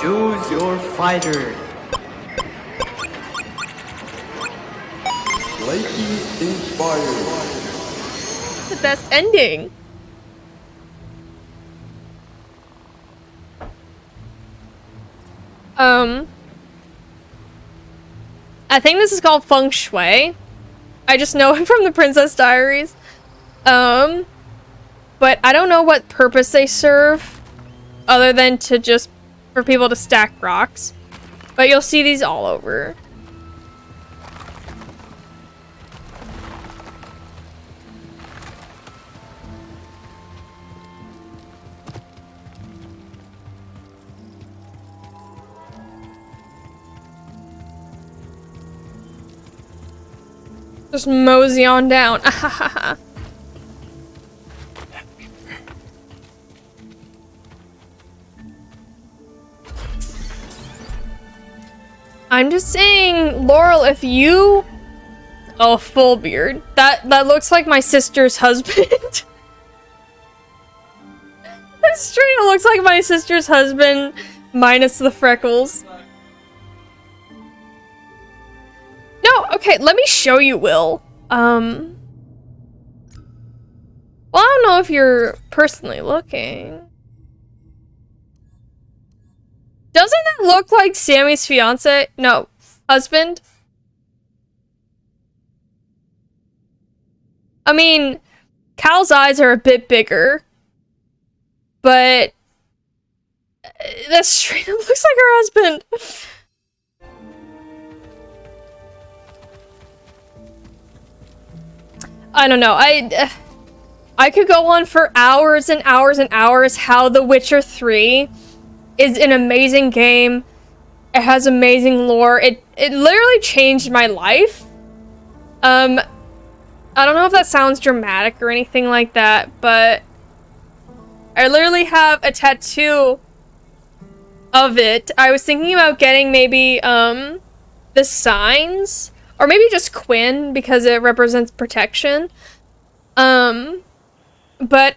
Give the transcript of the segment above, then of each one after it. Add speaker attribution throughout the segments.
Speaker 1: Choose your fighter.
Speaker 2: Lightning inspired.
Speaker 3: The best ending. I think this is called feng shui. I just know it from the Princess Diaries. But I don't know what purpose they serve other than to just for people to stack rocks. But you'll see these all over. Just mosey on down. I'm just saying, Laurel, if you... Oh, full beard. That looks like my sister's husband. That straight up looks like my sister's husband, minus the freckles. No, okay, let me show you, Will. Well, I don't know if you're personally looking. Doesn't that look like Sammy's fiance? No, husband? I mean, Cal's eyes are a bit bigger, but that straight up looks like her husband. I don't know. I could go on for hours and hours and hours how The Witcher 3 is an amazing game. It has amazing lore. It literally changed my life. I don't know if that sounds dramatic or anything like that, but I literally have a tattoo of it. I was thinking about getting maybe the signs, or maybe just Quinn because it represents protection. But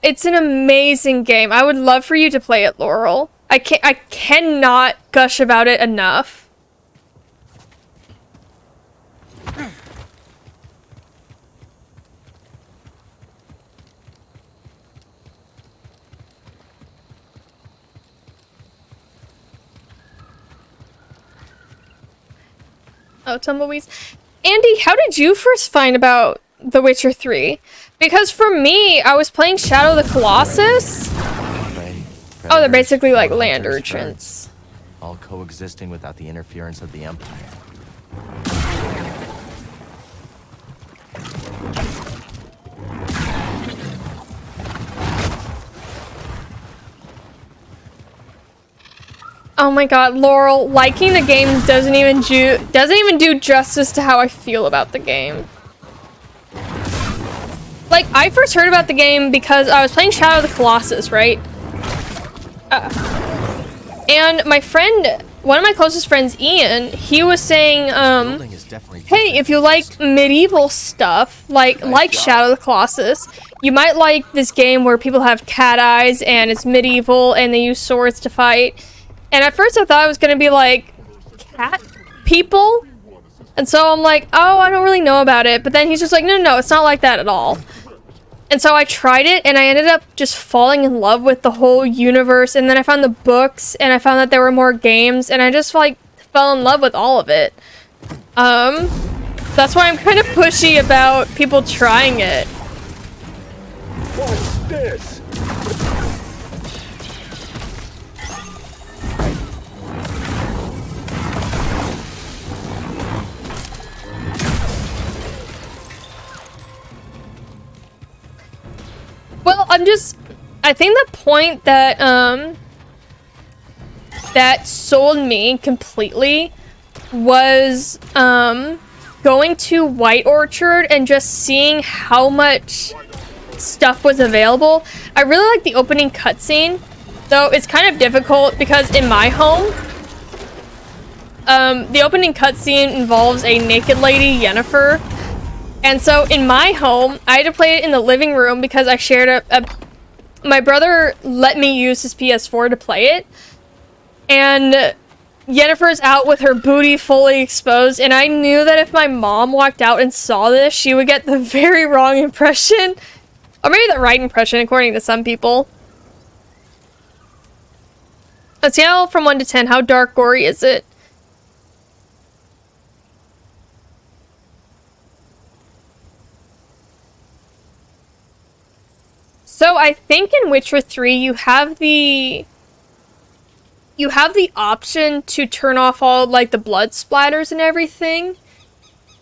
Speaker 3: it's an amazing game. I would love for you to play it, Laurel. I cannot gush about it enough. Oh, tumbleweeds. Andy, how did you first find about The Witcher 3? Because for me, I was playing Shadow of the Colossus. Oh, they're basically like land urchins.
Speaker 4: All coexisting without the interference of the Empire.
Speaker 3: Oh my god, Laurel, liking the game doesn't even do justice to how I feel about the game. Like, I first heard about the game because I was playing Shadow of the Colossus, right? And my friend, one of my closest friends, Ian, he was saying, hey, if you like medieval stuff, like Shadow of the Colossus, you might like this game where people have cat eyes and it's medieval and they use swords to fight. And at first I thought it was gonna be like cat people. And so I'm like, oh, I don't really know about it. But then he's just like, no, it's not like that at all. And so I tried it and I ended up just falling in love with the whole universe. And then I found the books and I found that there were more games and I just like fell in love with all of it. That's why I'm kind of pushy about people trying it.
Speaker 2: What's this?
Speaker 3: Well, I think the point that, that sold me completely was, going to White Orchard and just seeing how much stuff was available. I really like the opening cutscene, though it's kind of difficult because in my home, the opening cutscene involves a naked lady, Yennefer. And so in my home, I had to play it in the living room because I shared my brother let me use his PS4 to play it. and Yennefer's out with her booty fully exposed, and I knew that if my mom walked out and saw this, she would get the very wrong impression. Or maybe the right impression, according to some people. A scale from 1 to 10, how dark, gory is it? So I think in Witcher 3 you have the option to turn off all like the blood splatters and everything.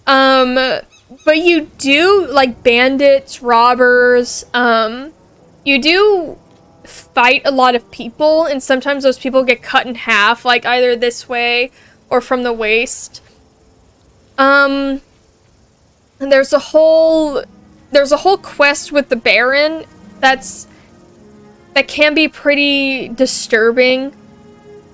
Speaker 3: But you do like bandits, robbers, you do fight a lot of people, and sometimes those people get cut in half, like either this way or from the waist. And there's a whole quest with the Baron that can be pretty disturbing.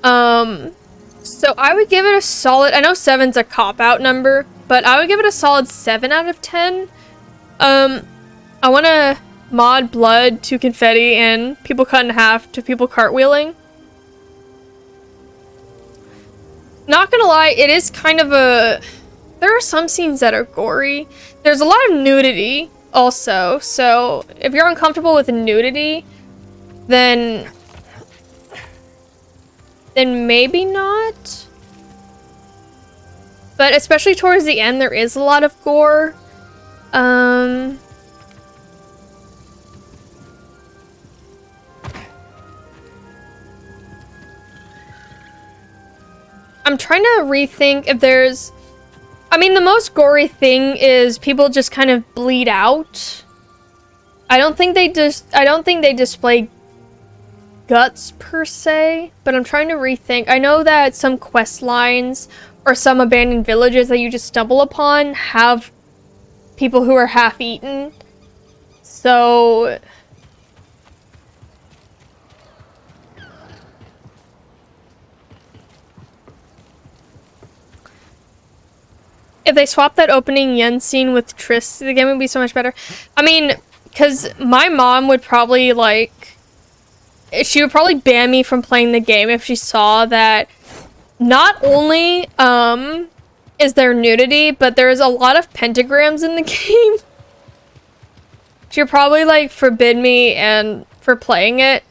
Speaker 3: So I would give it a solid, I know 7's a cop-out number, but I would give it a solid 7 out of 10. I want to mod blood to confetti and people cut in half to people cartwheeling. Not gonna lie, it is kind of a... There are some scenes that are gory. There's a lot of nudity also, so if you're uncomfortable with nudity, then maybe not. But especially towards the end, there is a lot of gore. I'm trying to rethink if there's... I mean, the most gory thing is people just kind of bleed out. I don't think they display guts per se, but I'm trying to rethink. I know that some quest lines or some abandoned villages that you just stumble upon have people who are half-eaten. So if they swap that opening Yen scene with Triss, the game would be so much better. I mean, because my mom would probably, like... She would probably ban me from playing the game if she saw that not only, is there nudity, but there's a lot of pentagrams in the game. She would probably, like, forbid me for playing it.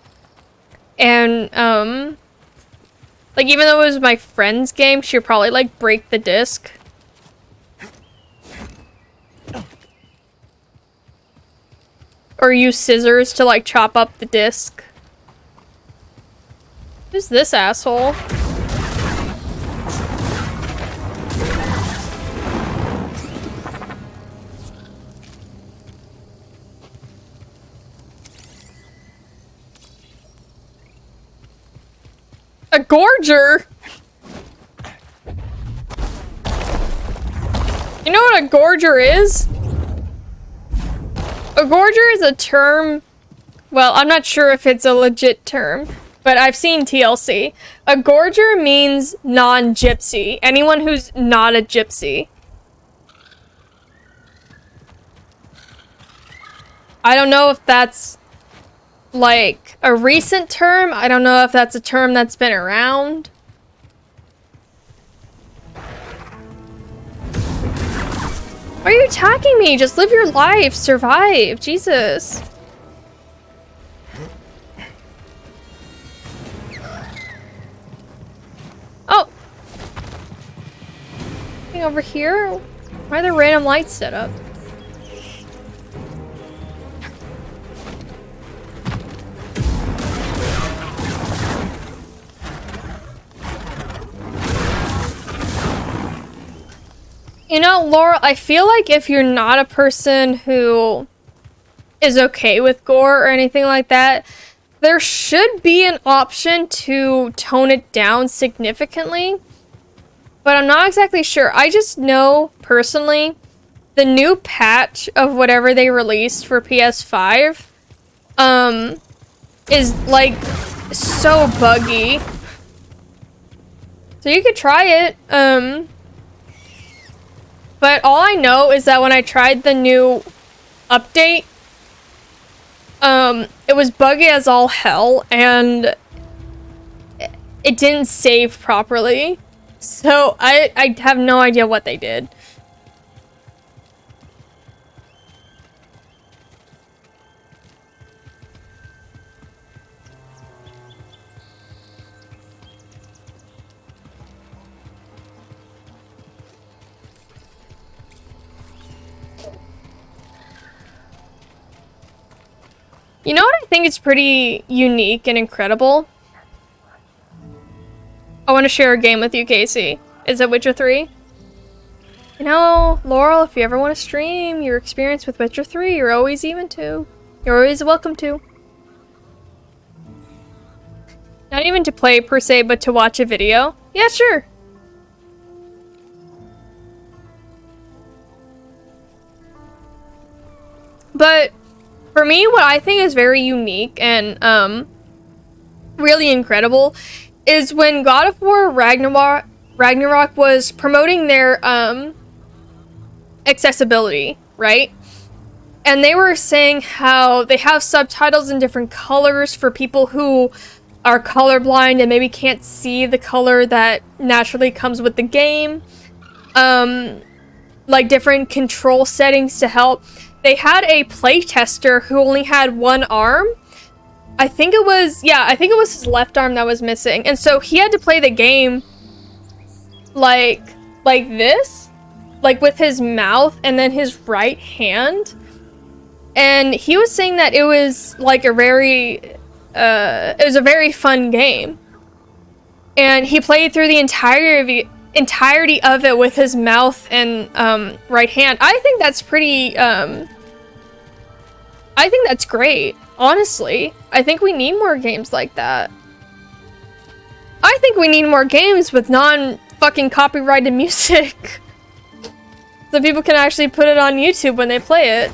Speaker 3: And, like, even though it was my friend's game, she would probably, like, break the disc. Or use scissors to, like, chop up the disc. Who's this asshole? A gorger? You know what a gorger is? A gorger is a term... Well, I'm not sure if it's a legit term, but I've seen TLC. A gorger means non-gypsy. Anyone who's not a gypsy. I don't know if that's, like, a recent term. I don't know if that's a term that's been around. Why are you attacking me? Just live your life. Survive. Jesus. Oh. Anything over here? Why are there random lights set up? You know, Laura, I feel like if you're not a person who is okay with gore or anything like that, there should be an option to tone it down significantly. But I'm not exactly sure. I just know, personally, the new patch of whatever they released for PS5 is, like, so buggy. So you could try it. But all I know is that when I tried the new update, it was buggy as all hell, and it didn't save properly. So I have no idea what they did. You know what I think is pretty unique and incredible? I want to share a game with you, Casey. Is it Witcher 3? You know, Laurel, if you ever want to stream your experience with Witcher 3, you're always even to. You're always welcome to. Not even to play per se, but to watch a video. Yeah, sure. But for me, what I think is very unique and really incredible is when God of War Ragnarok was promoting their accessibility, right? And they were saying how they have subtitles in different colors for people who are colorblind and maybe can't see the color that naturally comes with the game. Like different control settings to help. They had a playtester who only had one arm. I think it was his left arm that was missing. And so he had to play the game like this, like with his mouth and then his right hand. And he was saying that it was like a very fun game. And he played through the entirety of it with his mouth and right hand. I think that's pretty I think that's great, honestly. I think we need more games like that. I think we need more games with non-fucking copyrighted music. So people can actually put it on YouTube when they play it.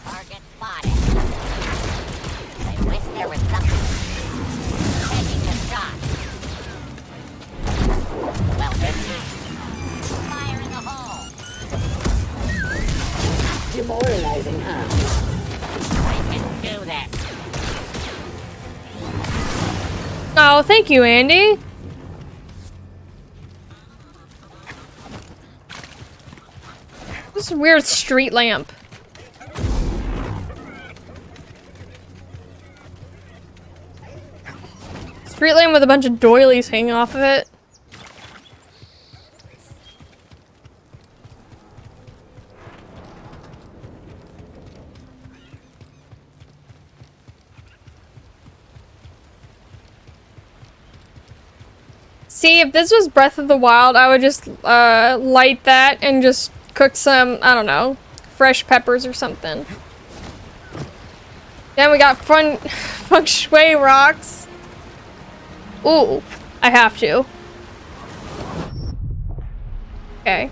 Speaker 5: Target spotted. I wish there was something. Taking a shot. Well, fire in the hole.
Speaker 6: Demoralizing, huh?
Speaker 5: I can do this.
Speaker 3: Oh, thank you, Andy. This is a weird street lamp. Street lamp with a bunch of doilies hanging off of it. See, if this was Breath of the Wild, I would just light that and just cook some, I don't know, fresh peppers or something. Then we got feng shui rocks. Ooh, I have to. Okay.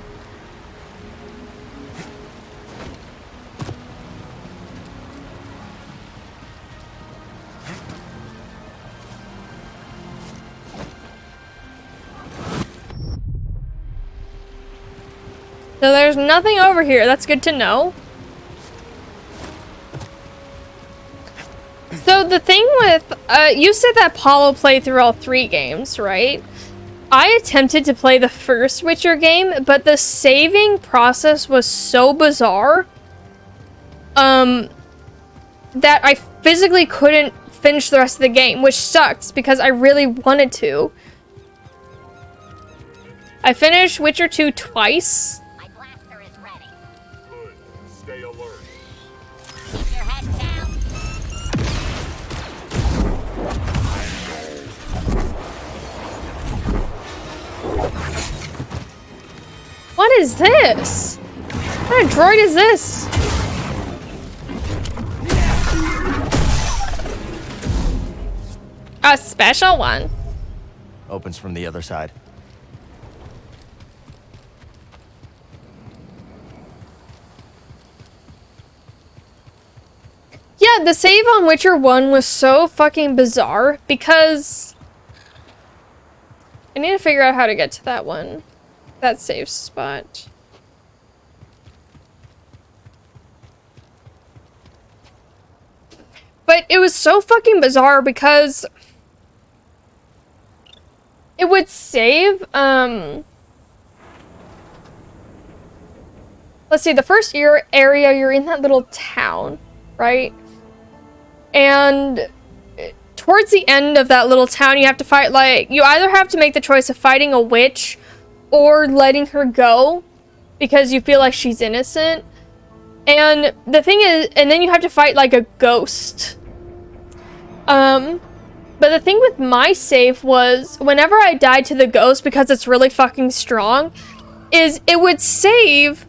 Speaker 3: So there's nothing over here. That's good to know. So the thing with, you said that Paulo played through all 3 games, right? I attempted to play the first Witcher game, but the saving process was so bizarre, that I physically couldn't finish the rest of the game, which sucks because I really wanted to. I finished Witcher 2 twice.
Speaker 5: My blaster is ready.
Speaker 2: Good. Stay alert.
Speaker 5: Keep your head down.
Speaker 3: What is this? What kind of droid is this? A special one.
Speaker 4: Opens from the other side.
Speaker 3: the save on Witcher 1 was so fucking bizarre because I need to figure out how to get to that one. That save spot. But it was so fucking bizarre because it would save, let's see, the first area, you're in that little town, right? And towards the end of that little town, you have to fight, like, you either have to make the choice of fighting a witch or letting her go because you feel like she's innocent. And the thing is, and then you have to fight like a ghost. But the thing with my save was whenever I died to the ghost, because it's really fucking strong, is it would save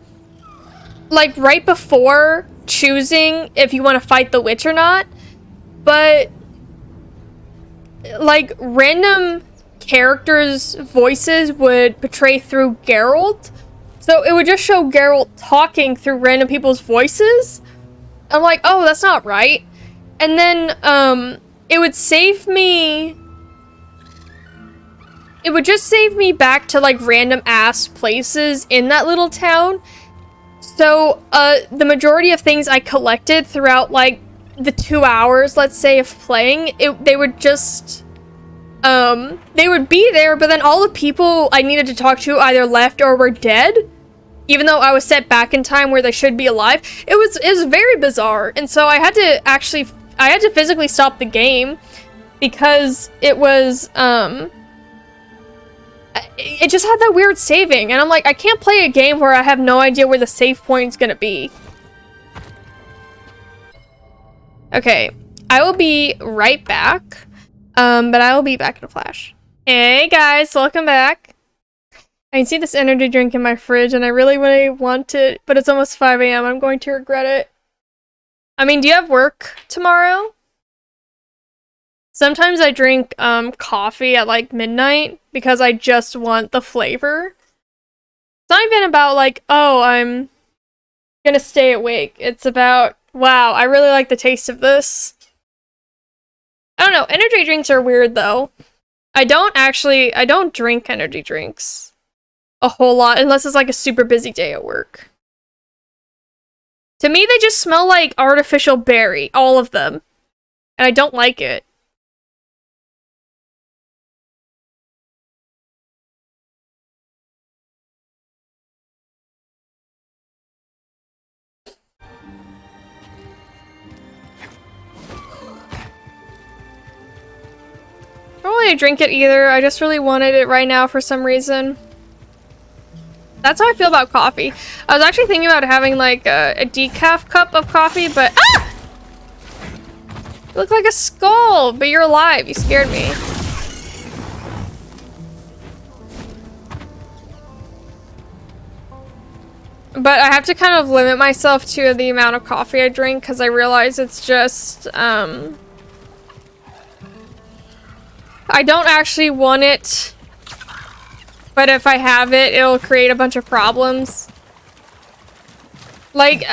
Speaker 3: like right before choosing if you want to fight the witch or not. But like random characters' voices would portray through Geralt. So it would just show Geralt talking through random people's voices. I'm like, oh, that's not right. And then, it would save me... It would just save me back to, like, random-ass places in that little town. So, the majority of things I collected throughout, like, the 2 hours, let's say, of playing, they would just... they would be there, but then all the people I needed to talk to either left or were dead. Even though I was set back in time where they should be alive. It was very bizarre. And so I had to physically stop the game because it was, it just had that weird saving. And I'm like, I can't play a game where I have no idea where the save point is gonna be. Okay, I will be right back. But I will be back in a flash. Hey guys, welcome back. I can see this energy drink in my fridge and I really, really want it, but it's almost 5 a.m. I'm going to regret it. I mean, do you have work tomorrow? Sometimes I drink coffee at like midnight because I just want the flavor. It's not even about like, oh, I'm gonna stay awake. It's about, wow, I really like the taste of this. I don't know, energy drinks are weird though. I don't drink energy drinks a whole lot unless it's like a super busy day at work. To me, they just smell like artificial berry, all of them. And I don't like it. I don't really drink it either. I just really wanted it right now for some reason. That's how I feel about coffee. I was actually thinking about having like a decaf cup of coffee, but ah! You look like a skull, but you're alive. You scared me. But I have to kind of limit myself to the amount of coffee I drink because I realize it's just, I don't actually want it, but if I have it, it'll create a bunch of problems. Like,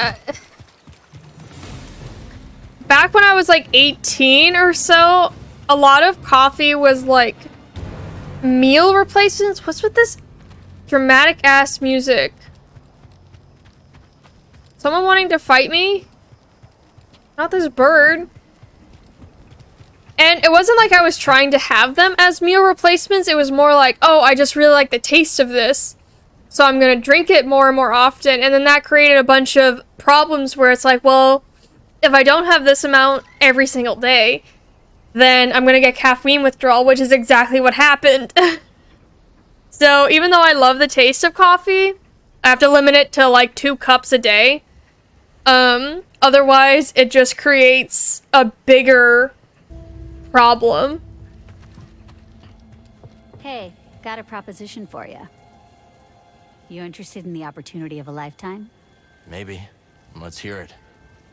Speaker 3: back when I was like 18 or so, a lot of coffee was like meal replacements. What's with this dramatic ass music? Someone wanting to fight me? Not this bird. And it wasn't like I was trying to have them as meal replacements. It was more like, oh, I just really like the taste of this, so I'm gonna drink it more and more often. And then that created a bunch of problems where it's like, well, if I don't have this amount every single day, then I'm gonna get caffeine withdrawal, which is exactly what happened. So even though I love the taste of coffee, I have to limit it to like 2 cups a day. Otherwise it just creates a bigger problem.
Speaker 5: Hey, got a proposition for you. You interested in the opportunity of a lifetime?
Speaker 4: Maybe. Let's hear it.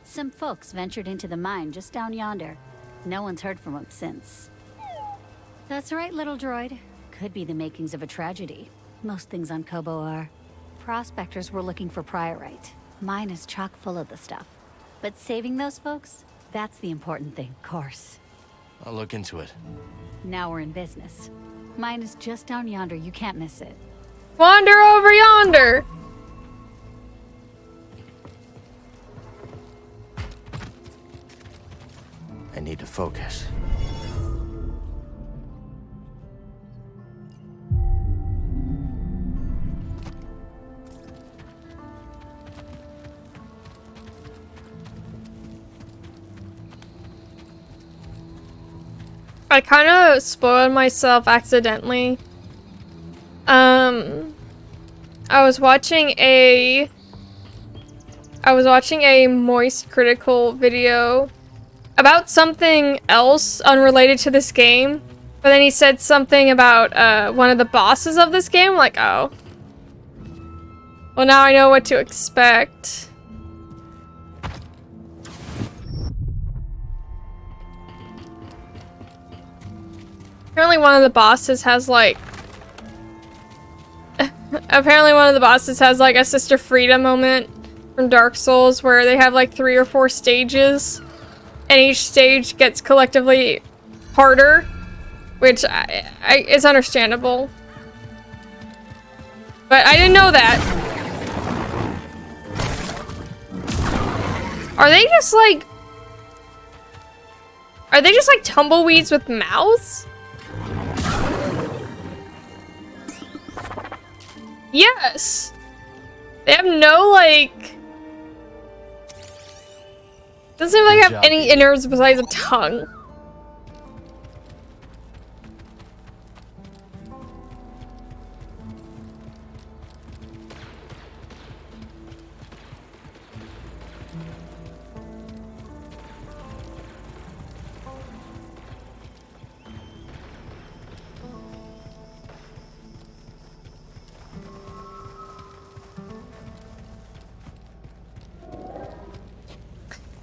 Speaker 5: Some folks ventured into the mine just down yonder. No one's heard from them since. That's right, little droid. Could be the makings of a tragedy. Most things on Kobo are. Prospectors were looking for priorite. Mine is chock full of the stuff. But saving those folks? That's the important thing, of course.
Speaker 4: I'll look into it.
Speaker 5: Now we're in business. Mine is just down yonder. You can't miss it.
Speaker 3: Wander over yonder.
Speaker 4: I need to focus.
Speaker 3: I kind of spoiled myself accidentally. I was watching a Moist Critical video about something else unrelated to this game, but then he said something about one of the bosses of this game. I'm like, oh. Well, now I know what to expect. Apparently one of the bosses has like a Sister Frida moment from Dark Souls where they have like 3 or 4 stages and each stage gets collectively harder, which is understandable. But I didn't know that. Are they just like tumbleweeds with mouths? Yes! They have no, like... Doesn't seem like they have any innards besides a tongue.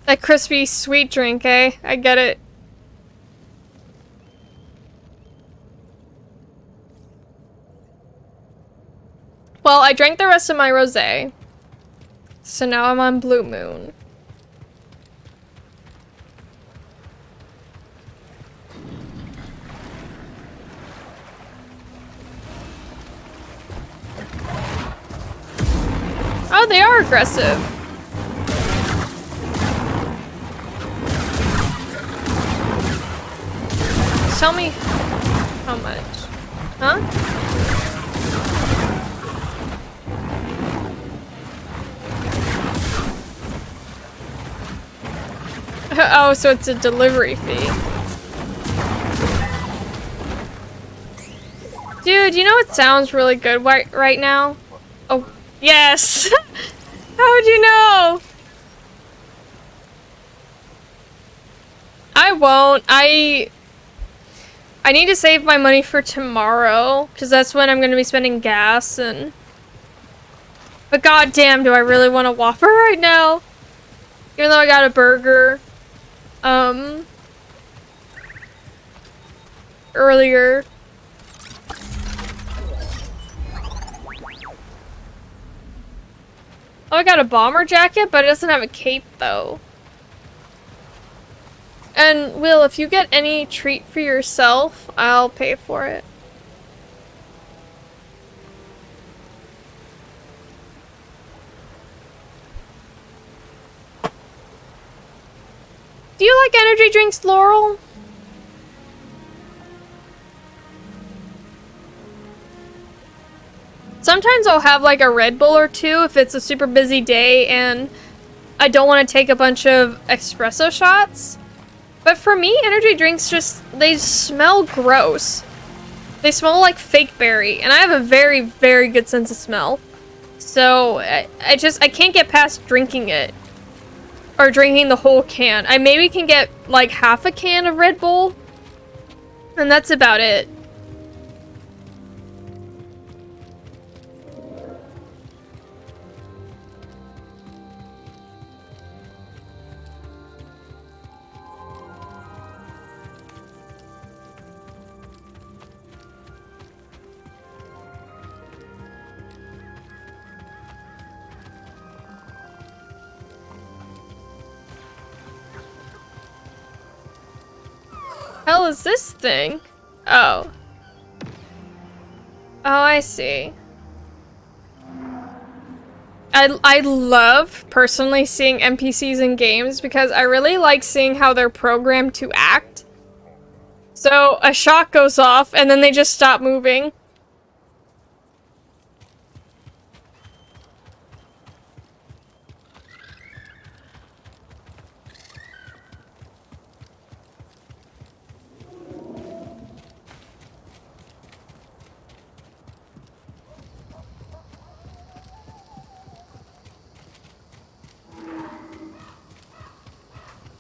Speaker 3: That crispy sweet drink, eh? I get it. Well, I drank the rest of my rosé. So now I'm on Blue Moon. Oh, they are aggressive. Tell me how much. Huh? Oh, so it's a delivery fee. Dude, you know what sounds really good right now? Oh, yes! How would you know? I won't. I need to save my money for tomorrow, because that's when I'm going to be spending gas and... But goddamn, do I really want a Whopper right now? Even though I got a burger. Earlier. Oh, I got a bomber jacket, but it doesn't have a cape, though. And, Will, if you get any treat for yourself, I'll pay for it. Do you like energy drinks, Laurel? Sometimes I'll have like a Red Bull or two if it's a super busy day and I don't want to take a bunch of espresso shots. But for me, energy drinks they smell gross. They smell like fake berry, and I have a very, very good sense of smell. So, I can't get past drinking it. Or drinking the whole can. I maybe can get, like, half a can of Red Bull. And that's about it. hell is this thing? Oh. Oh, I see. I love, personally, seeing NPCs in games because I really like seeing how they're programmed to act. So, a shot goes off, and then they just stop moving.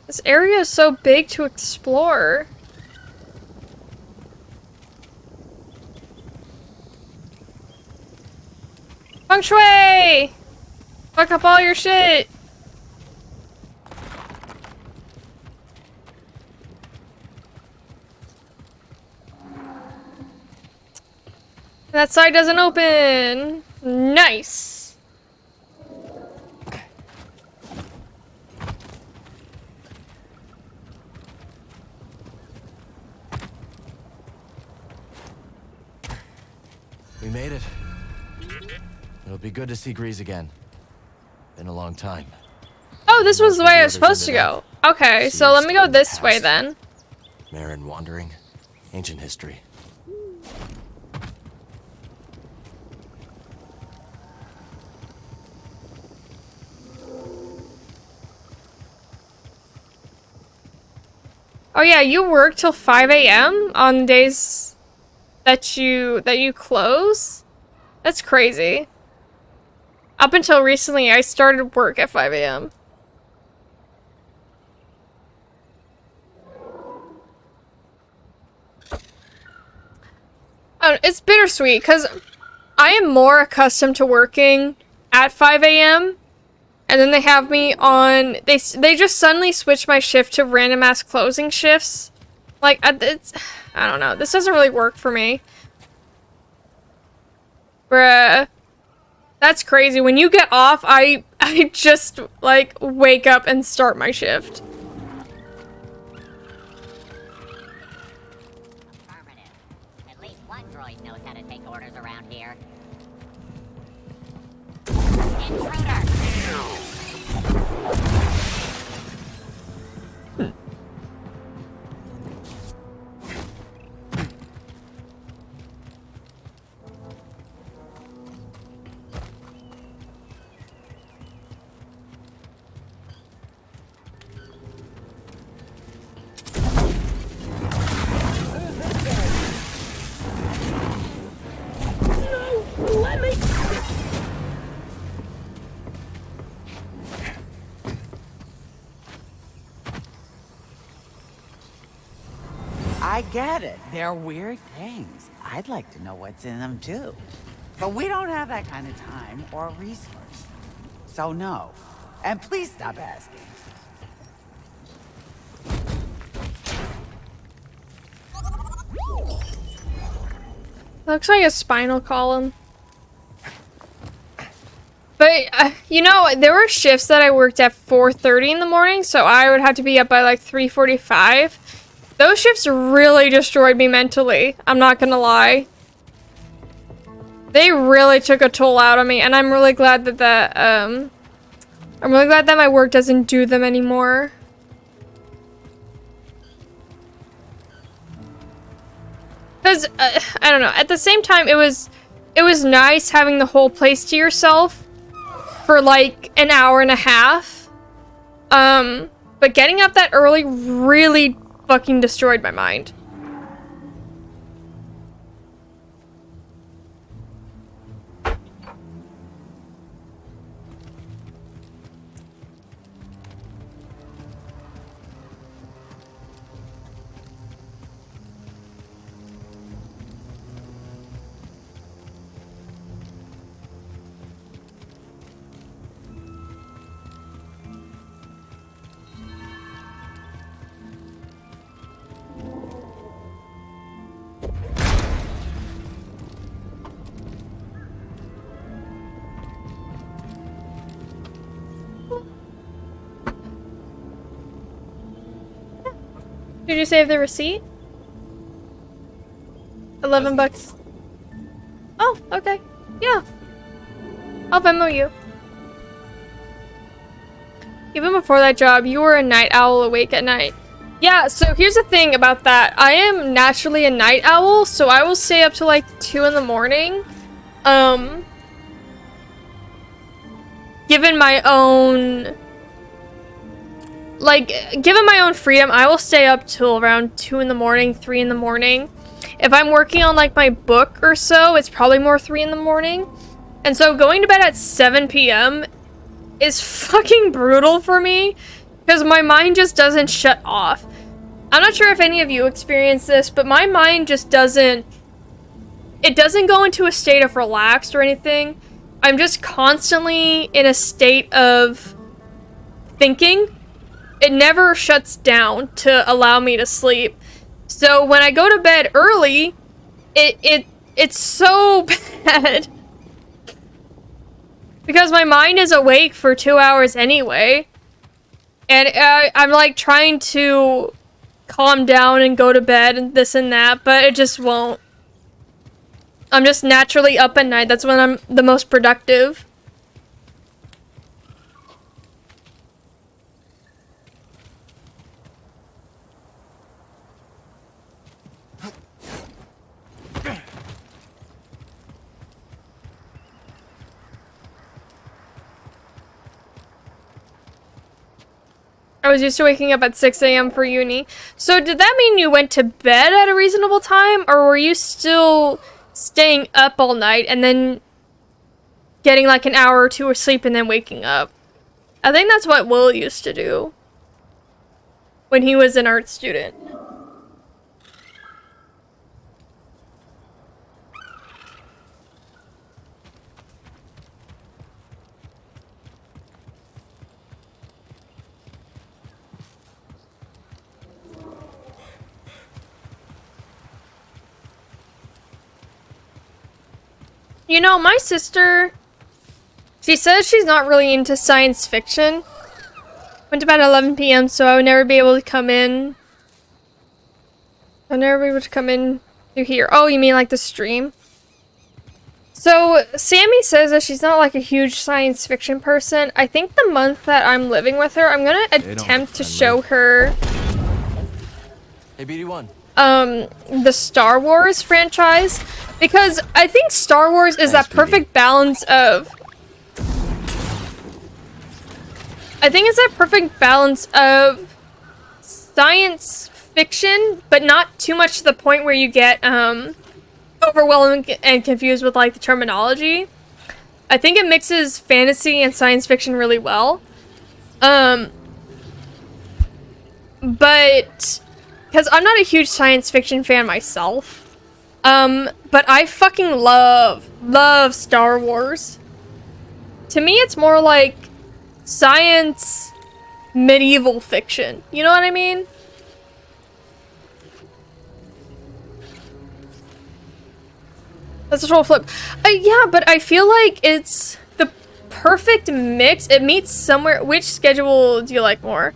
Speaker 3: This area is so big to explore. Feng Shui! Fuck up all your shit! That side doesn't open! Nice!
Speaker 4: We made it. It'll be good to see Grease again. Been a long time.
Speaker 3: Oh, this was the way I was supposed to go. Okay, so let me go this way then.
Speaker 4: Marin wandering. Ancient history.
Speaker 3: Oh yeah, you work till 5 a.m. on days that you close? That's crazy. Up until recently, I started work at 5 a.m. Oh, it's bittersweet, because I am more accustomed to working at 5 a.m. And then they have me on... They just suddenly switch my shift to random-ass closing shifts. Like, I don't know. This doesn't really work for me. Bruh. That's crazy. When you get off, I just, like, wake up and start my shift.
Speaker 7: Affirmative. At least one droid knows how to take orders around here. Intruder!
Speaker 8: I get it. They're weird things. I'd like to know what's in them too. But we don't have that kind of time or resource. So no. And please stop asking.
Speaker 3: Looks like a spinal column. But, you know, there were shifts that I worked at 4:30 in the morning, so I would have to be up by like 3:45. Those shifts really destroyed me mentally. I'm not gonna lie. They really took a toll out on me, and I'm really glad that I'm really glad that my work doesn't do them anymore. Because, I don't know, at the same time, it was nice having the whole place to yourself for like an hour and a half. But getting up that early really fucking destroyed my mind. Did you save the receipt? 11 bucks. Oh, okay. Yeah. I'll Venmo you. Even before that job, you were a night owl awake at night. Yeah, so here's the thing about that. I am naturally a night owl, so I will stay up till like 2 in the morning. Given my own... Like, given my own freedom, I will stay up till around 2 in the morning, 3 in the morning. If I'm working on like my book or so, it's probably more 3 in the morning. And so going to bed at 7 p.m. is fucking brutal for me because my mind just doesn't shut off. I'm not sure if any of you experience this, but my mind just doesn't... It doesn't go into a state of relaxed or anything. I'm just constantly in a state of thinking. It never shuts down to allow me to sleep. So when I go to bed early, it's so bad. Because my mind is awake for 2 hours anyway. And I'm like trying to calm down and go to bed and this and that, but it just won't. I'm just naturally up at night. That's when I'm the most productive. I was used to waking up at 6 a.m. for uni. So did that mean you went to bed at a reasonable time? Or were you still staying up all night and then getting like an hour or two of sleep and then waking up? I think that's what Will used to do when he was an art student. You know, my sister, she says she's not really into science fiction. Went to bed at 11 p.m. so I would never be able to come in. I'll never be able to come in through here. Oh, you mean like the stream? So, Sammy says that she's not like a huge science fiction person. I think the month that I'm living with her, I'm gonna attempt to show her...
Speaker 4: Hey, BD1.
Speaker 3: The Star Wars franchise. Because I think Star Wars is that perfect balance of... I think it's that perfect balance of science fiction, but not too much to the point where you get, overwhelmed and confused with, like, the terminology. I think it mixes fantasy and science fiction really well. But... Because I'm not a huge science fiction fan myself. But I fucking love Star Wars. To me, it's more like science medieval fiction. You know what I mean? That's a total flip. Yeah, but I feel like it's the perfect mix. It meets somewhere. Which schedule do you like more?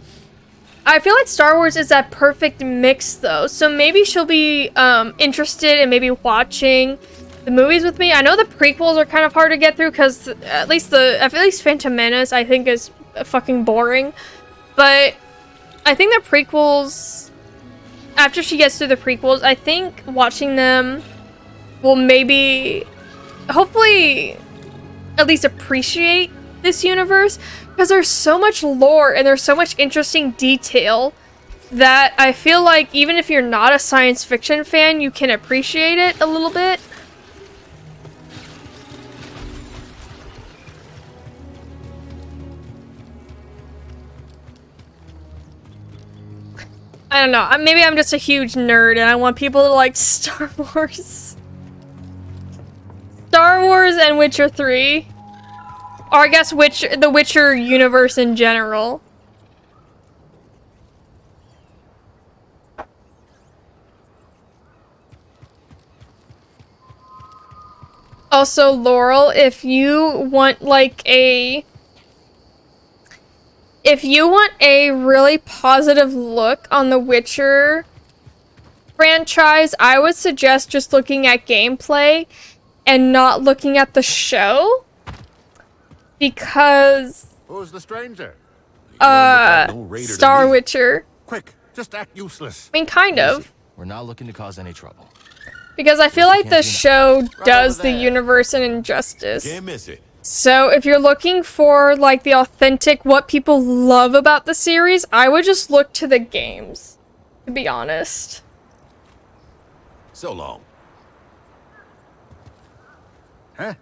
Speaker 3: I feel like Star Wars is that perfect mix, though. So maybe she'll be interested in maybe watching the movies with me. I know the prequels are kind of hard to get through because at least Phantom Menace I think is fucking boring. But I think the prequels, after she gets through the prequels, I think watching them will maybe, hopefully, at least appreciate this universe. Because there's so much lore and there's so much interesting detail that I feel like even if you're not a science fiction fan, you can appreciate it a little bit. I don't know. Maybe I'm just a huge nerd and I want people to like Star Wars. Star Wars and Witcher 3. Or I guess the Witcher universe in general. Also, Laurel, if you want like a really positive look on the Witcher franchise, I would suggest just looking at gameplay and not looking at the show. Because,
Speaker 2: Who's the stranger? No raider to
Speaker 3: Star
Speaker 2: me.
Speaker 3: Witcher.
Speaker 2: Quick, just act useless.
Speaker 3: I mean, kind of.
Speaker 4: We're not looking to cause any trouble.
Speaker 3: Because I feel like the
Speaker 4: can't
Speaker 3: show does
Speaker 2: over
Speaker 3: the
Speaker 2: there.
Speaker 3: universe an injustice.
Speaker 2: Can't miss it.
Speaker 3: So if you're looking for, like, the authentic, what people love about the series, I would just look to the games, to be honest.
Speaker 2: So long. Huh?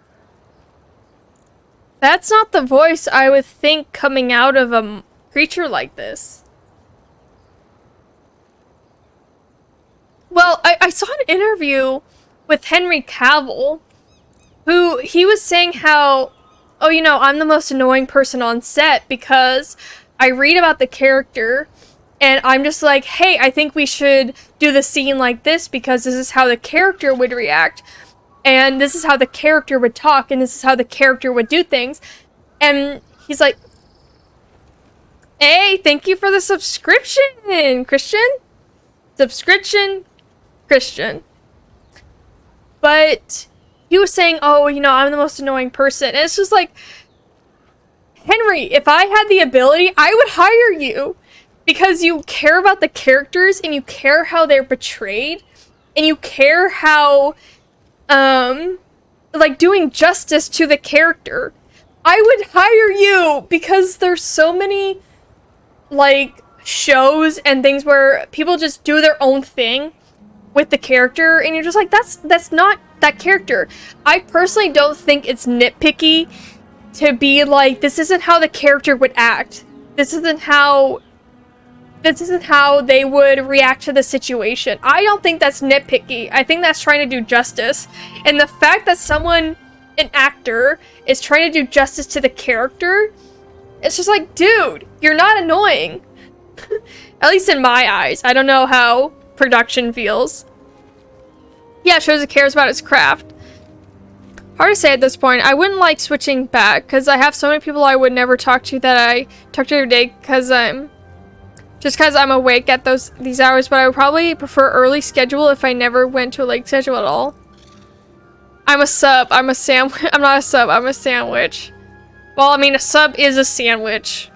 Speaker 3: That's not the voice I would think coming out of a creature like this. Well, I saw an interview with Henry Cavill, who he was saying how, oh, you know, I'm the most annoying person on set because I read about the character and I'm just like, hey, I think we should do the scene like this because this is how the character would react and this is how the character would talk and this is how the character would do things. And he's like, hey, thank you for the subscription, Christian. Subscription, Christian. But he was saying, oh, you know, I'm the most annoying person. And it's just like, Henry, if I had the ability, I would hire you. Because you care about the characters, and you care how they're portrayed, and you care how, like, doing justice to the character. I would hire you, because there's so many, like, shows and things where people just do their own thing with the character, and you're just like, that's not that character. I personally don't think it's nitpicky to be like, this isn't how the character would act. This isn't how they would react to the situation. I don't think that's nitpicky. I think that's trying to do justice. And the fact that someone, an actor, is trying to do justice to the character, it's just like, dude, you're not annoying. At least in my eyes. I don't know how production feels. Yeah, it shows it cares about its craft. Hard to say at this point. I wouldn't like switching back, because I have so many people I would never talk to that I talk to every day, because I'm awake at these hours, but I would probably prefer early schedule if I never went to a late schedule at all. I'm a sub. I'm a sandwich. I'm not a sub. I'm a sandwich. Well, I mean, a sub is a sandwich.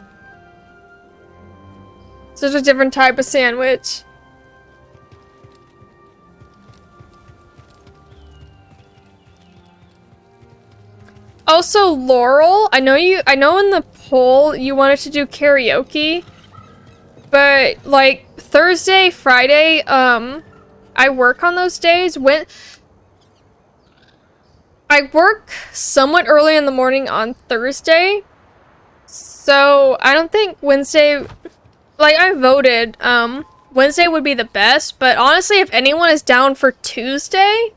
Speaker 3: It's just a different type of sandwich. Also, Laurel, I know in the poll you wanted to do karaoke, but like Thursday, Friday, I work on those days. When I work somewhat early in the morning on Thursday, so I don't think Wednesday, like I voted, Wednesday would be the best, but honestly, if anyone is down for Tuesday,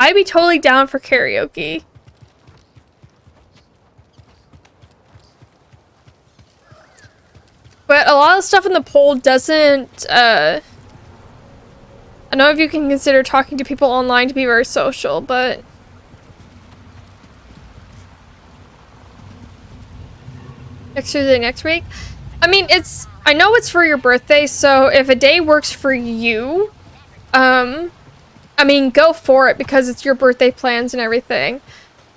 Speaker 3: I'd be totally down for karaoke. But a lot of stuff in the poll doesn't, I know if you can consider talking to people online to be very social, but... Next Tuesday, next week? I mean, I know it's for your birthday, so if a day works for you, I mean, go for it, because it's your birthday plans and everything.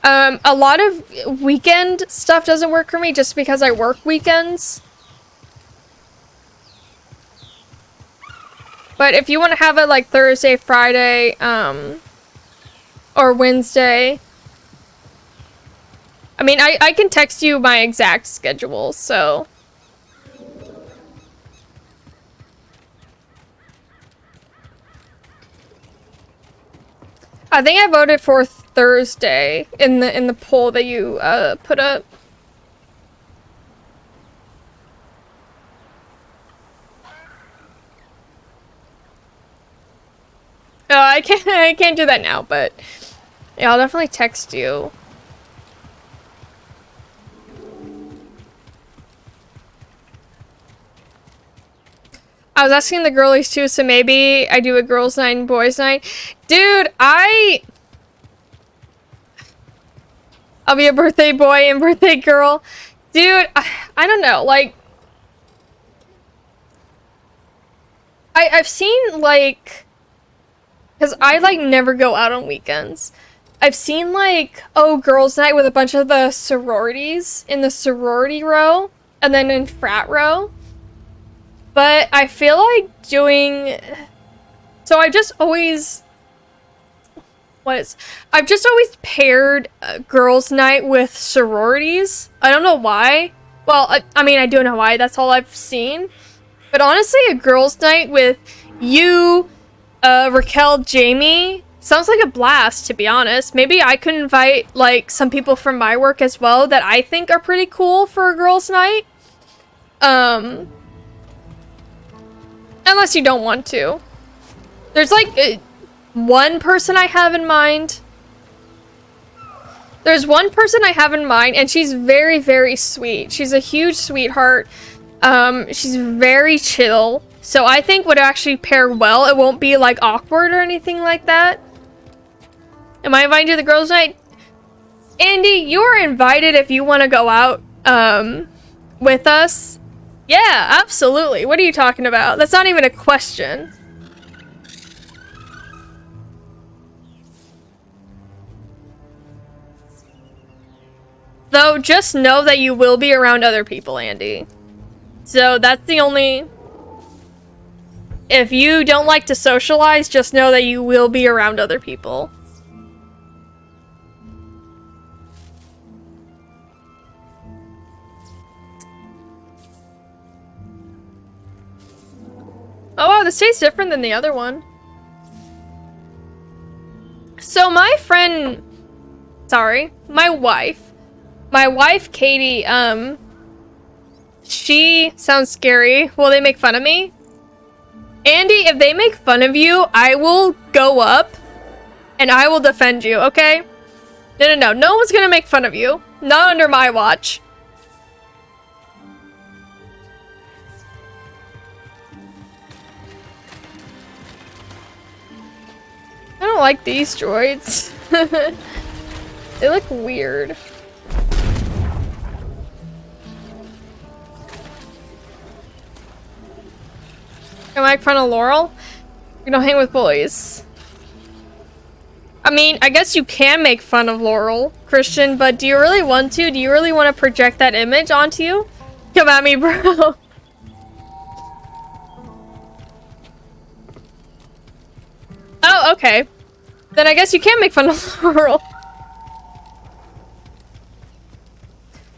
Speaker 3: A lot of weekend stuff doesn't work for me, just because I work weekends. But if you want to have it like Thursday, Friday, or Wednesday, I mean, I can text you my exact schedule, so. I think I voted for Thursday in the poll that you put up. Oh, I can't do that now, but yeah, I'll definitely text you. I was asking the girlies too, so maybe I do a girls' night and boys' night. Dude, I'll be a birthday boy and birthday girl. Dude, I don't know, like, I've seen, like, Because I, like, never go out on weekends. I've seen, like, oh, girls' night with a bunch of the sororities in the sorority row, and then in frat row. But I feel like doing... So I've just always paired girls' night with sororities. I don't know why. Well, I mean, I do know why. That's all I've seen. But honestly, a girls' night with you, Raquel, Jamie, sounds like a blast, to be honest. Maybe I could invite, like, some people from my work as well that I think are pretty cool for a girls' night. Unless you don't want to. There's, like, one person I have in mind. There's one person I have in mind, and she's very, very sweet. She's a huge sweetheart. She's very chill. So I think would actually pair well. It won't be, like, awkward or anything like that. Am I inviting you to the girls' night? Andy, you are invited if you want to go out, with us. Yeah, absolutely. What are you talking about? That's not even a question. Though, just know that you will be around other people, Andy. So, that's the only... If you don't like to socialize, just know that you will be around other people. Oh wow, this tastes different than the other one. So my friend... Sorry, my wife, Katie, she sounds scary. Will they make fun of me? Andy, if they make fun of you, I will go up and I will defend you, okay? No. No one's gonna make fun of you. Not under my watch. I don't like these droids. They look weird. Am I in front of Laurel? You don't hang with bullies. I mean, I guess you can make fun of Laurel, Christian, but do you really want to? Do you really want to project that image onto you? Come at me, bro. Oh, okay. Then I guess you can make fun of Laurel.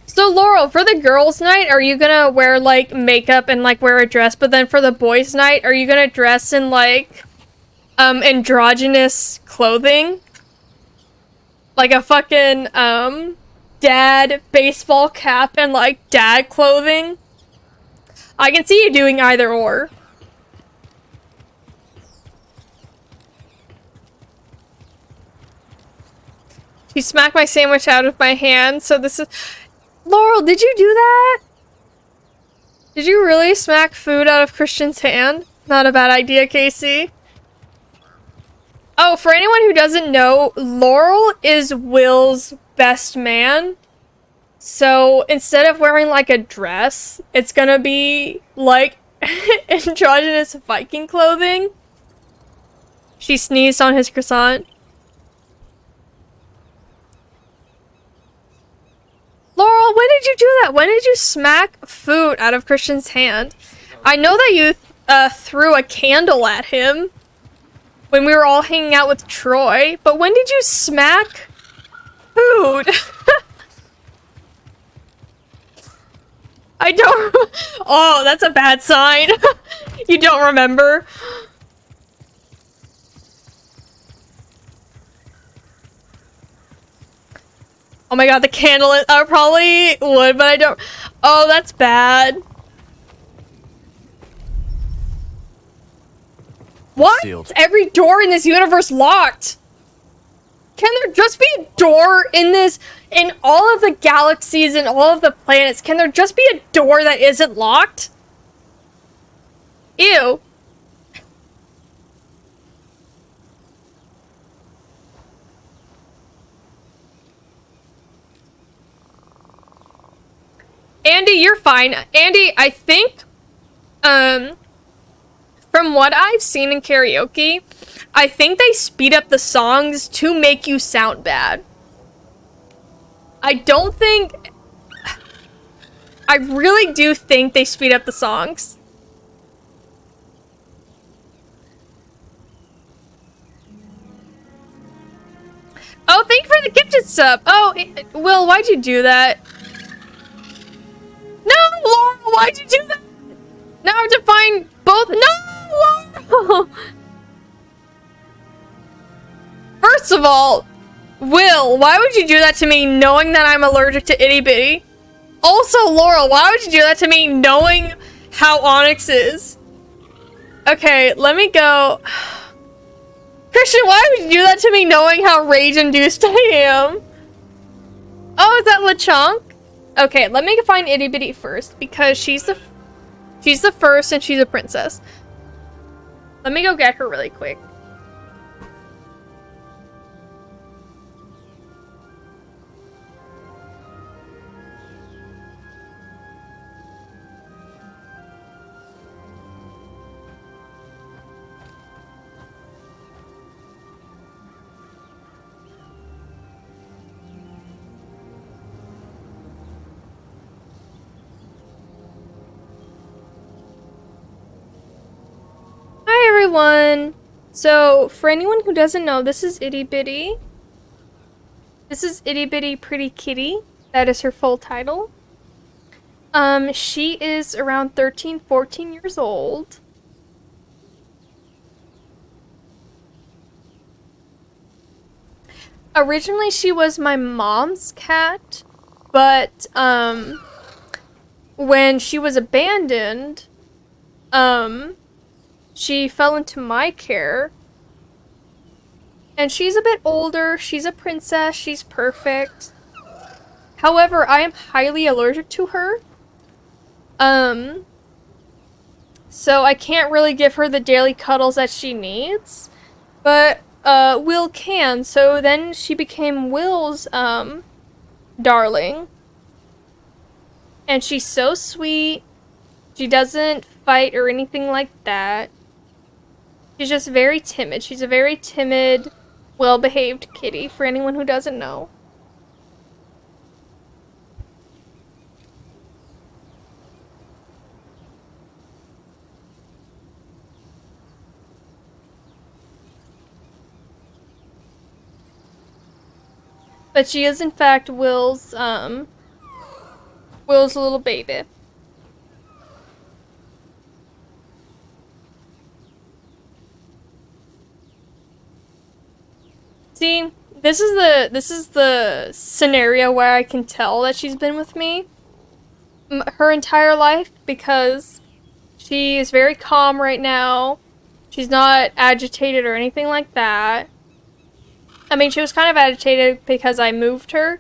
Speaker 3: So Laurel, for the girls' night, are you gonna wear, like, makeup and, like, wear a dress? But then for the boys' night, are you gonna dress in, like, androgynous clothing? Like a fucking, dad baseball cap and, like, dad clothing? I can see you doing either or. She smacked my sandwich out of my hand, so this is... Laurel, did you do that? Did you really smack food out of Christian's hand? Not a bad idea, Casey. Oh, for anyone who doesn't know, Laurel is Will's best man. So instead of wearing like a dress, it's gonna be like androgynous Viking clothing. She sneezed on his croissant. Laurel, when did you do that? When did you smack food out of Christian's hand? I know that you threw a candle at him when we were all hanging out with Troy, but when did you smack food? I don't... Oh, that's a bad sign. You don't remember? Oh my god, the candle is... I probably would, but I don't... Oh, that's bad. What?
Speaker 4: Sealed.
Speaker 3: Every door in this universe locked. Can there just be a door in this... In all of the galaxies and all of the planets, can there just be a door that isn't locked? Ew. Andy, you're fine. Andy, I think, for From what I've seen in karaoke, I think they speed up the songs to make you sound bad. I really do think they speed up the songs. Oh, thank you for the gifted sub. Oh, Will, why'd you do that? No, Laura, why'd you do that? Now I have to find both. No, Laura! First of all, Will, why would you do that to me knowing that I'm allergic to itty bitty? Also, Laura, why would you do that to me knowing how Onyx is? Okay, let me go. Christian, why would you do that to me knowing how rage-induced I am? Oh, is that LeChonk? Okay, let me find itty bitty first because she's the first and she's a princess. Let me go get her really quick. Hi everyone! So, for anyone who doesn't know, this is Itty Bitty. This is Itty Bitty Pretty Kitty. That is her full title. She is around 13, 14 years old. Originally, she was my mom's cat, but, when she was abandoned, she fell into my care. And she's a bit older, she's a princess, she's perfect. However, I am highly allergic to her. So I can't really give her the daily cuddles that she needs. But, Will can, so then she became Will's, darling. And she's so sweet. She doesn't fight or anything like that. She's just very timid. She's a very timid, well-behaved kitty, for anyone who doesn't know. But she is, in fact, Will's little baby. See, this is the scenario where I can tell that she's been with me her entire life, because she is very calm right now. She's not agitated or anything like that. I mean, she was kind of agitated because I moved her,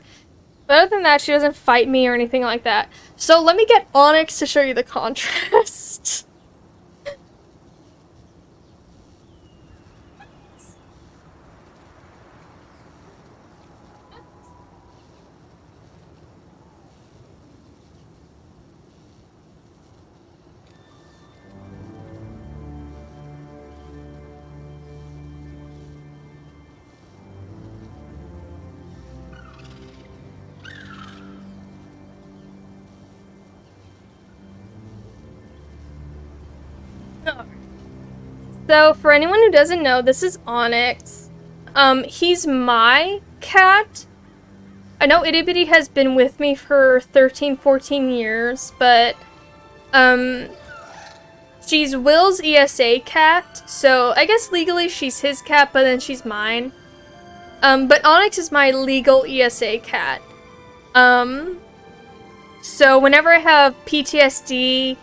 Speaker 3: but other than that, she doesn't fight me or anything like that. So let me get Onyx to show you the contrast. So, for anyone who doesn't know, this is Onyx. He's my cat. I know Itty Bitty has been with me for 13, 14 years, but, she's Will's ESA cat, so I guess legally she's his cat, but then she's mine. But Onyx is my legal ESA cat. So whenever I have PTSD,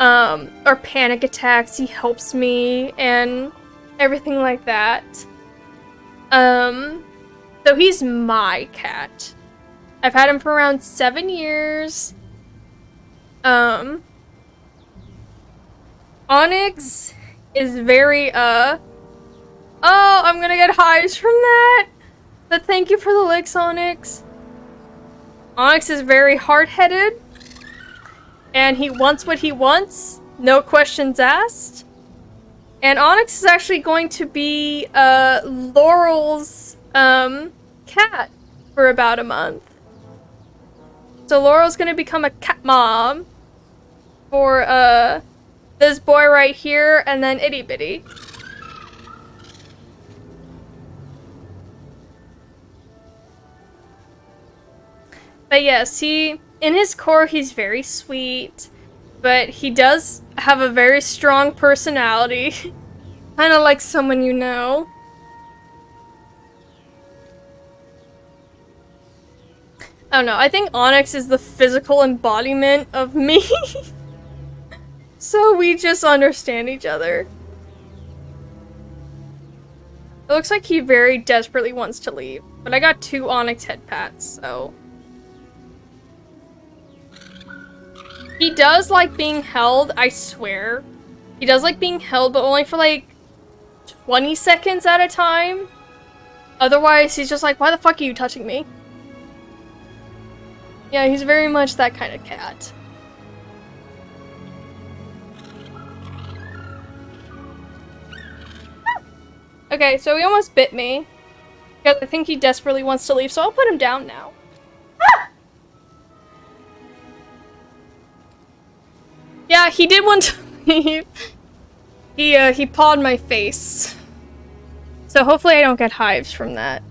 Speaker 3: or panic attacks, he helps me, and everything like that. So he's my cat. I've had him for around 7 years. Onyx is very, oh, I'm gonna get highs from that! But thank you for the licks, Onyx. Onyx is very hard-headed. And he wants what he wants, no questions asked. And Onyx is actually going to be Laurel's cat for about a month. So Laurel's gonna become a cat mom for this boy right here, and then Itty Bitty. But yes, in his core, he's very sweet, but he does have a very strong personality. Kind of like someone you know. I don't know, I think Onyx is the physical embodiment of me. So we just understand each other. It looks like he very desperately wants to leave, but I got 2 Onyx head pats, so... He does like being held, I swear. He does like being held, but only for like 20 seconds at a time. Otherwise, he's just like, why the fuck are you touching me? Yeah, he's very much that kind of cat. Okay, so he almost bit me. Because I think he desperately wants to leave, so I'll put him down now. Ah! Yeah, he did want to leave. He pawed my face. So hopefully I don't get hives from that.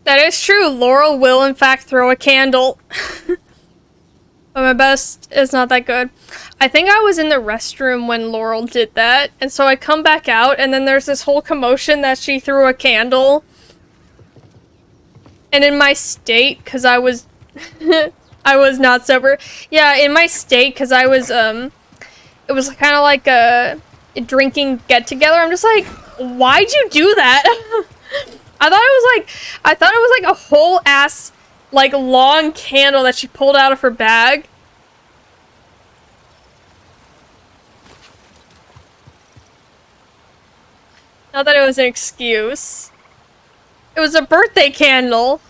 Speaker 3: That is true. Laurel will, in fact, throw a candle. But my best is not that good. I think I was in the restroom when Laurel did that. And so I come back out, and then there's this whole commotion that she threw a candle. And in my state, because I was... I was not sober. Yeah, in my state, because I was, it was kind of like a drinking get-together. I'm just like, why'd you do that? I thought it was like a whole ass, like, long candle that she pulled out of her bag. Not that it was an excuse. It was a birthday candle.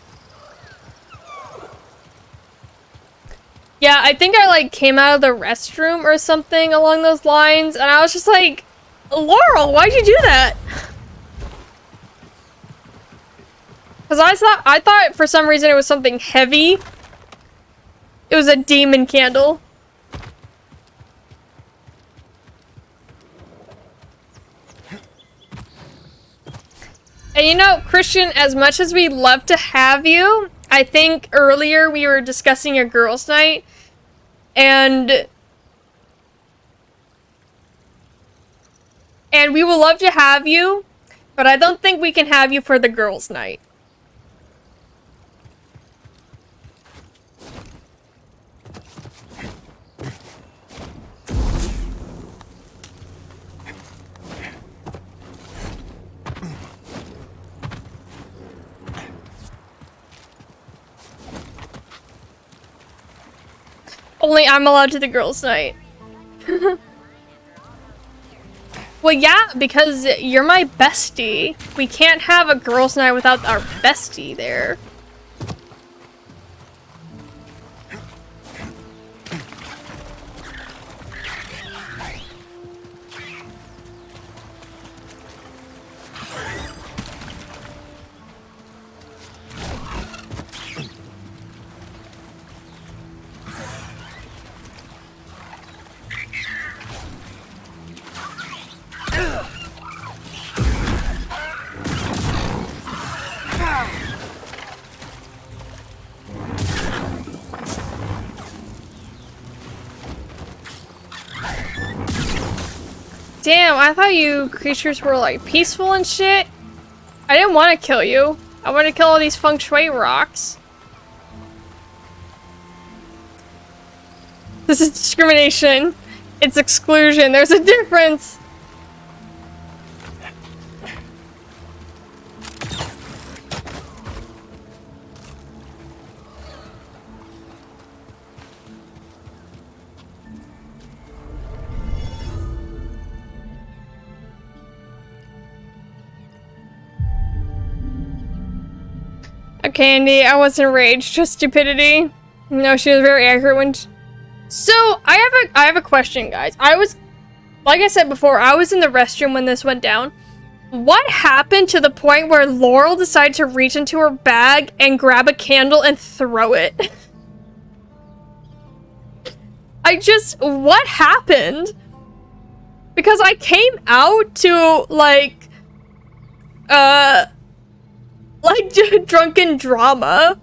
Speaker 3: Yeah, I think I, like, came out of the restroom or something along those lines, and I was just like, Laurel, why'd you do that? Because I thought for some reason it was something heavy. It was a demon candle. And you know, Christian, as much as we'd love to have you, I think earlier we were discussing your girls' night, and we would love to have you, but I don't think we can have you for the girls' night. Only I'm allowed to the girls' night. Well, yeah, because you're my bestie. We can't have a girls' night without our bestie there. Damn, I thought you creatures were like peaceful and shit. I didn't want to kill you. I wanted to kill all these feng shui rocks. This is discrimination. It's exclusion. There's a difference. Candy. I wasn't rage, just stupidity. No, she was very accurate when. So I have a question, guys. Like I said before, I was in the restroom when this went down. What happened to the point where Laurel decided to reach into her bag and grab a candle and throw it? What happened? Because I came out to, like drunken drama.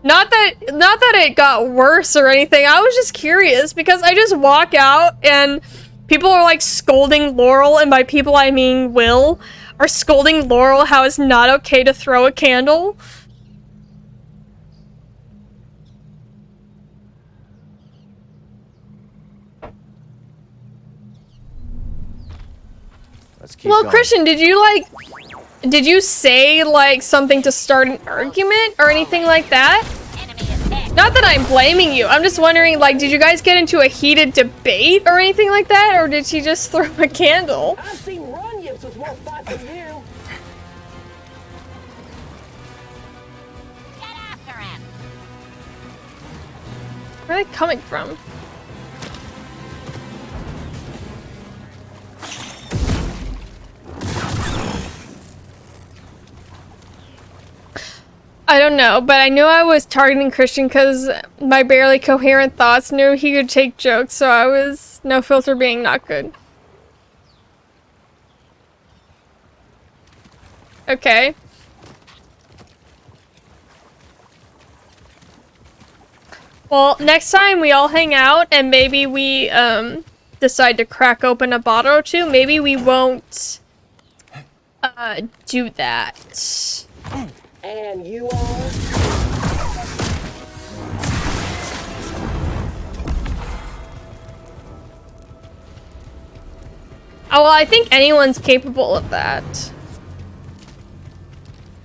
Speaker 3: Not that it got worse or anything. I was just curious because I just walk out and people are like scolding Laurel, and by people I mean Will, are scolding Laurel how it's not okay to throw a candle.
Speaker 4: Let's keep
Speaker 3: Well,
Speaker 4: going.
Speaker 3: Christian, did you say like something to start an argument or anything like that? Not that I'm blaming you. I'm just wondering, like, did you guys get into a heated debate or anything like that, or did she just throw a candle?
Speaker 6: I've seen Runyips was more fight than you.
Speaker 7: Get after him.
Speaker 3: Where are they coming from? I don't know, but I knew I was targeting Christian because my barely coherent thoughts knew he could take jokes, so I was no filter being not good. Okay. Well, next time we all hang out and maybe we decide to crack open a bottle or two, maybe we won't do that.
Speaker 6: And you are?
Speaker 3: Oh, well, I think anyone's capable of that.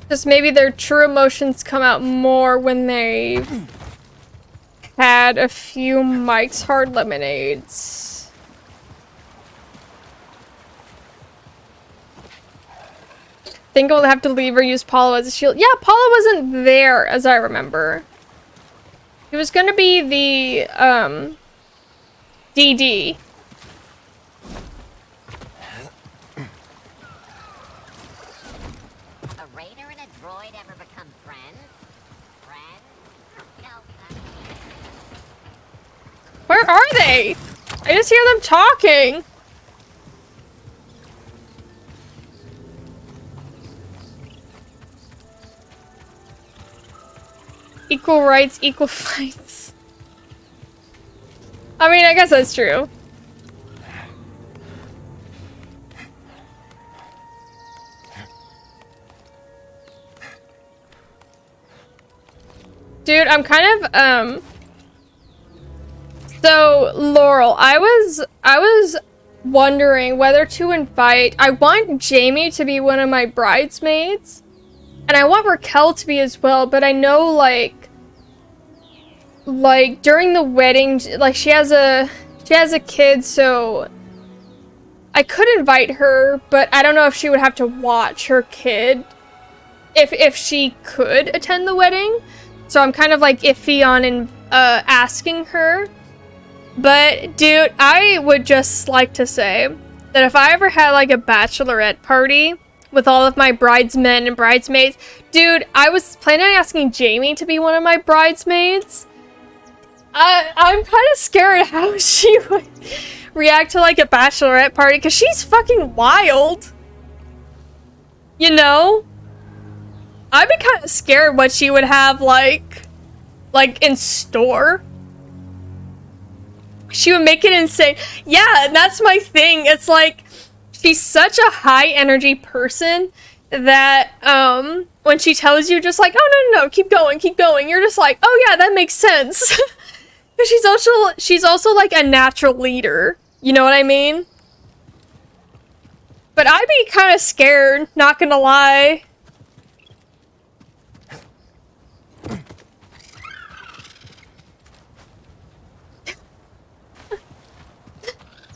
Speaker 3: Just maybe their true emotions come out more when they've had a few Mike's Hard Lemonades. Think we'll have to leave or use Paula as a shield. Yeah, Paula wasn't there, as I remember. He was gonna be the, DD.
Speaker 7: A raider and a droid ever become friends? Friends? No.
Speaker 3: Where are they? I just hear them talking. Equal rights, equal fights. I mean, I guess that's true. Dude, I'm kind of, so, Laurel, I was wondering whether to invite... I want Jamie to be one of my bridesmaids. And I want Raquel to be as well, but I know, like, during the wedding, like, she has a kid, so I could invite her, but I don't know if she would have to watch her kid if she could attend the wedding. So I'm kind of, like, iffy on asking her. But, dude, I would just like to say that if I ever had, like, a bachelorette party with all of my bridesmen and bridesmaids, dude, I was planning on asking Jamie to be one of my bridesmaids. I'm kind of scared how she would react to, like, a bachelorette party, because she's fucking wild. You know? I'd be kind of scared what she would have, like, in store. She would make it insane. Yeah, that's my thing. It's like, she's such a high energy person that, when she tells you just like, oh, no, keep going, you're just like, oh yeah, that makes sense. But she's also like a natural leader. You know what I mean? But I'd be kind of scared, not gonna lie.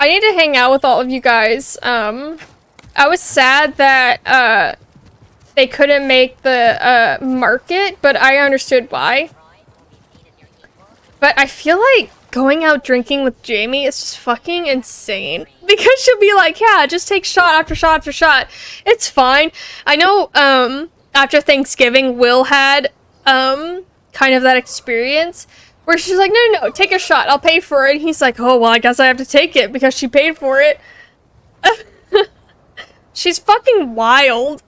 Speaker 3: I need to hang out with all of you guys. I was sad that, they couldn't make the market, but I understood why. But I feel like going out drinking with Jamie is just fucking insane. Because she'll be like, yeah, just take shot after shot after shot. It's fine. I know, after Thanksgiving, Will had, kind of that experience where she's like, no, take a shot. I'll pay for it. And he's like, oh, well, I guess I have to take it because she paid for it. She's fucking wild.